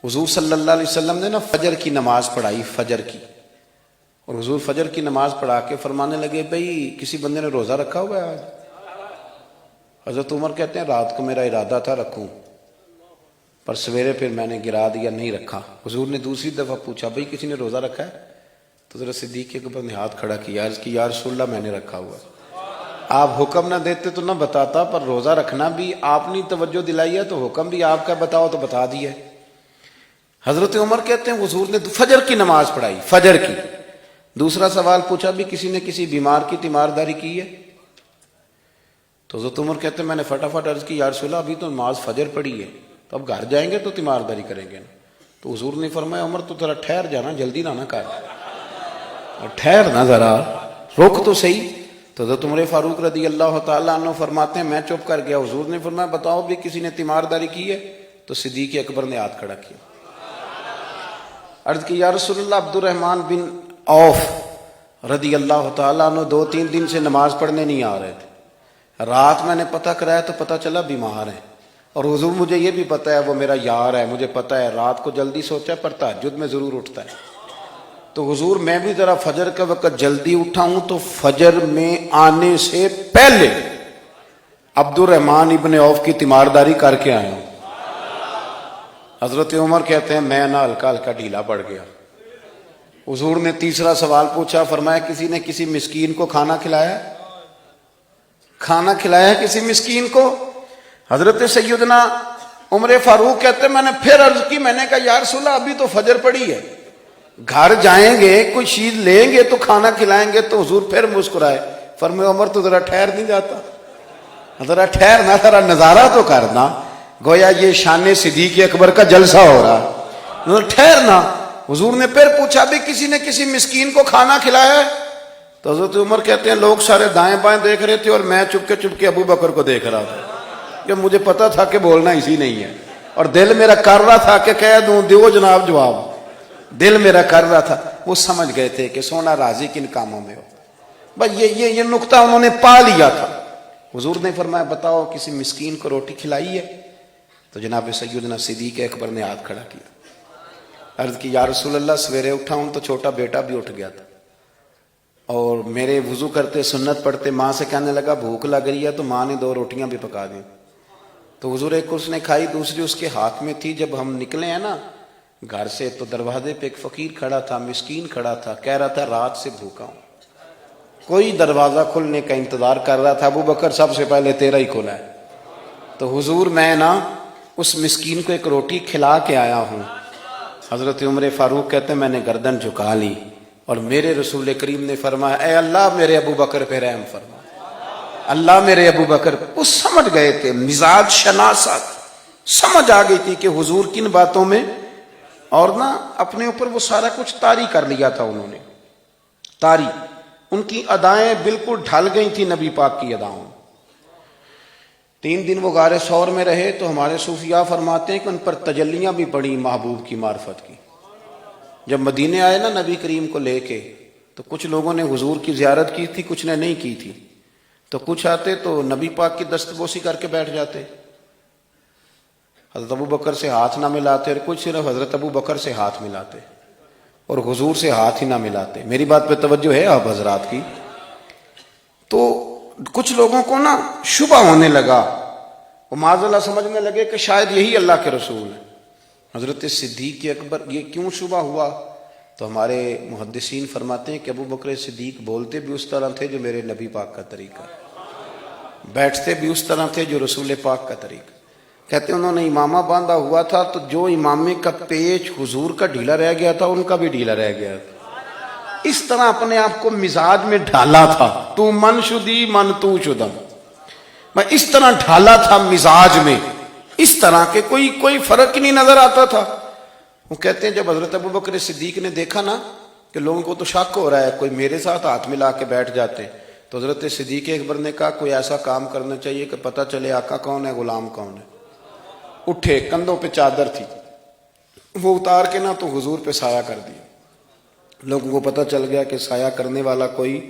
حضور صلی اللہ علیہ وسلم نے نا فجر کی نماز پڑھائی، فجر کی، اور حضور فجر کی نماز پڑھا کے فرمانے لگے بھئی کسی بندے نے روزہ رکھا ہوا ہے آج؟ حضرت عمر کہتے ہیں رات کو میرا ارادہ تھا رکھوں، پر سویرے پھر میں نے گرا دیا، نہیں رکھا۔ حضور نے دوسری دفعہ پوچھا بھئی کسی نے روزہ رکھا ہے؟ تو حضرت صدیق اکبر نے ہاتھ کھڑا کیا، عرض کی یا رسول اللہ میں نے رکھا ہوا ہے۔ آپ حکم نہ دیتے تو نہ بتاتا، پر روزہ رکھنا بھی آپ نے توجہ دلائی ہے تو حکم بھی آپ کا بتاؤ تو بتا دیا۔ حضرت عمر کہتے ہیں حضور نے فجر کی نماز پڑھائی، فجر کی۔ دوسرا سوال پوچھا بھی کسی نے کسی بیمار کی تیمارداری کی ہے؟ تو حضرت عمر کہتے ہیں میں نے فٹافٹ عرض کی یا رسول اللہ ابھی تو نماز فجر پڑھی ہے، تو اب گھر جائیں گے تو تیمارداری کریں گے نا۔ تو حضور نے فرمایا عمر تو ذرا ٹھہر جانا، جلدی نہ کر، ٹھہر نہ ذرا، رک تو صحیح۔ تو حضرت عمر فاروق رضی اللہ تعالیٰ عنہ فرماتے ہیں میں چپ کر گیا، حضور نے فرمایا بتاؤ بھی کسی نے تیمارداری کی ہے؟ تو صدیق اکبر نے ہاتھ کھڑا کیا، عرض کی یا رسول اللہ عبد الرحمن بن عوف رضی اللہ تعالیٰ عنہ 2-3 دن سے نماز پڑھنے نہیں آ رہے تھے، رات میں نے پتہ کرایا تو پتہ چلا بیمار ہیں، اور حضور مجھے یہ بھی پتہ ہے وہ میرا یار ہے، مجھے پتہ ہے رات کو جلدی سوتا ہے پر تہجد میں ضرور اٹھتا ہے، تو حضور میں بھی ذرا فجر کا وقت جلدی اٹھا ہوں تو فجر میں آنے سے پہلے عبد الرحمن ابن عوف کی تیمارداری کر کے آیا ہوں۔ حضرت عمر کہتے ہیں میں نا ہلکا ہلکا ڈھیلا پڑ گیا۔ حضور نے تیسرا سوال پوچھا، فرمایا کسی نے کسی مسکین کو کھانا کھلایا؟ کھانا کھلایا کسی مسکین کو؟ حضرت سیدنا عمر فاروق کہتے ہیں میں نے پھر عرض کی، میں نے کہا یا رسول اللہ ابھی تو فجر پڑی ہے، گھر جائیں گے کوئی چیز لیں گے تو کھانا کھلائیں گے۔ تو حضور پھر مسکرائے، فرمایا عمر تو ذرا ٹھہر نہیں جاتا، ذرا ٹھہر نہ، ذرا نظارہ تو کرنا، گویا یہ شان صدیق اکبر کا جلسہ ہو رہا، ٹھہرنا۔ حضور نے پھر پوچھا بھی کسی نے کسی مسکین کو کھانا کھلایا ہے؟ تو حضرت عمر کہتے ہیں لوگ سارے دائیں بائیں دیکھ رہے تھے اور میں چپ کے ابو بکر کو دیکھ رہا تھا، کہ مجھے پتا تھا کہ بولنا اسی نہیں ہے، اور دل میرا کر رہا تھا کہ کہہ دوں دیو جناب جواب، دل میرا کر رہا تھا۔ وہ سمجھ گئے تھے کہ سونا راضی کن کاموں میں ہو، بس یہ نقطہ انہوں نے پا لیا تھا۔ حضور نے فرمایا بتاؤ کسی مسکین کو روٹی کھلائی ہے؟ تو جناب سیدنا صدیق اکبر نے ہاتھ کھڑا کیا، عرض کی یا رسول اللہ سویرے اٹھا ہوں تو چھوٹا بیٹا بھی اٹھ گیا تھا، اور میرے وضو کرتے سنت پڑھتے ماں سے کہنے لگا بھوک لگ رہی ہے، تو ماں نے 2 روٹیاں بھی پکا دیں، تو حضور ایک اس نے کھائی دوسری اس کے ہاتھ میں تھی۔ جب ہم نکلے ہیں نا گھر سے تو دروازے پہ ایک فقیر کھڑا تھا، مسکین کھڑا تھا، کہہ رہا تھا رات سے بھوکا ہوں، کوئی دروازہ کھلنے کا انتظار کر رہا تھا، ابو بکر سب سے پہلے تیرا ہی کھلا ہے۔ تو حضور میں نا اس مسکین کو ایک روٹی کھلا کے آیا ہوں۔ حضرت عمر فاروق کہتے ہیں میں نے گردن جھکا لی، اور میرے رسول کریم نے فرمایا اے اللہ میرے ابو بکر پہ رحم فرما، اللہ میرے ابو بکر۔ وہ سمجھ گئے تھے، مزاج شناست سمجھ آ گئی تھی کہ حضور کن باتوں میں، اور نا اپنے اوپر وہ سارا کچھ طاری کر لیا تھا انہوں نے، طاری، ان کی ادائیں بالکل ڈھل گئی تھی نبی پاک کی اداؤں۔ 3 دن وہ غار ثور میں رہے تو ہمارے صوفیاء فرماتے ہیں کہ ان پر تجلیاں بھی پڑی محبوب کی معرفت کی۔ جب مدینے آئے نا نبی کریم کو لے کے، تو کچھ لوگوں نے حضور کی زیارت کی تھی، کچھ نے نہیں کی تھی، تو کچھ آتے تو نبی پاک کی دستبوسی کر کے بیٹھ جاتے، حضرت ابو بکر سے ہاتھ نہ ملاتے، اور کچھ صرف حضرت ابو بکر سے ہاتھ ملاتے اور حضور سے ہاتھ ہی نہ ملاتے۔ میری بات پہ توجہ ہے آپ حضرات کی؟ تو کچھ لوگوں کو نا شبہ ہونے لگا، وہ معاذ اللہ سمجھنے لگے کہ شاید یہی اللہ کے رسول ہیں۔ حضرت صدیق اکبر یہ کیوں شبہ ہوا؟ تو ہمارے محدثین فرماتے ہیں کہ ابو بکر صدیق بولتے بھی اس طرح تھے جو میرے نبی پاک کا طریقہ، بیٹھتے بھی اس طرح تھے جو رسول پاک کا طریقہ۔ کہتے ہیں انہوں نے امامہ باندھا ہوا تھا تو جو امامے کا پیچ حضور کا ڈھیلا رہ گیا تھا ان کا بھی ڈھیلا رہ گیا تھا، اس طرح اپنے آپ کو مزاج میں ڈھالا تھا، تو من شدی من تو شدم، میں اس طرح ڈھالا تھا مزاج میں، اس طرح کہ کوئی فرق ہی نہیں نظر آتا تھا۔ وہ کہتے ہیں جب حضرت ابو بکر صدیق نے دیکھا نا کہ لوگوں کو تو شک ہو رہا ہے، کوئی میرے ساتھ ہاتھ ملا کے بیٹھ جاتے، تو حضرت صدیق اکبر نے کہا کوئی ایسا کام کرنا چاہیے کہ پتہ چلے آقا کون ہے غلام کون ہے۔ اٹھے، کندھوں پہ چادر تھی، وہ اتار کے نا تو حضور پہ سایہ کر دیا، لوگوں کو پتہ چل گیا کہ سایہ کرنے والا کوئی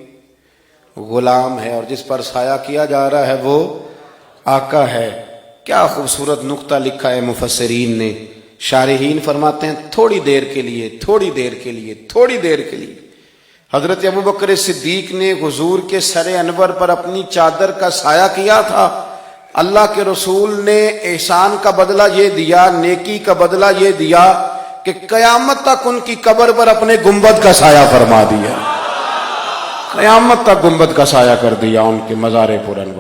غلام ہے، اور جس پر سایہ کیا جا رہا ہے وہ آقا ہے۔ کیا خوبصورت نقطہ لکھا ہے مفسرین نے شارحین فرماتے ہیں تھوڑی دیر کے لیے، تھوڑی دیر کے لیے، تھوڑی دیر کے لیے حضرت ابوبکر صدیق نے حضور کے سر انور پر اپنی چادر کا سایہ کیا تھا۔ اللہ کے رسول نے احسان کا بدلہ یہ دیا، نیکی کا بدلہ یہ دیا کہ قیامت تک ان کی قبر پر اپنے گنبد کا سایہ فرما دیا، قیامت تک گنبد کا سایہ کر دیا ان کے مزار پر انور۔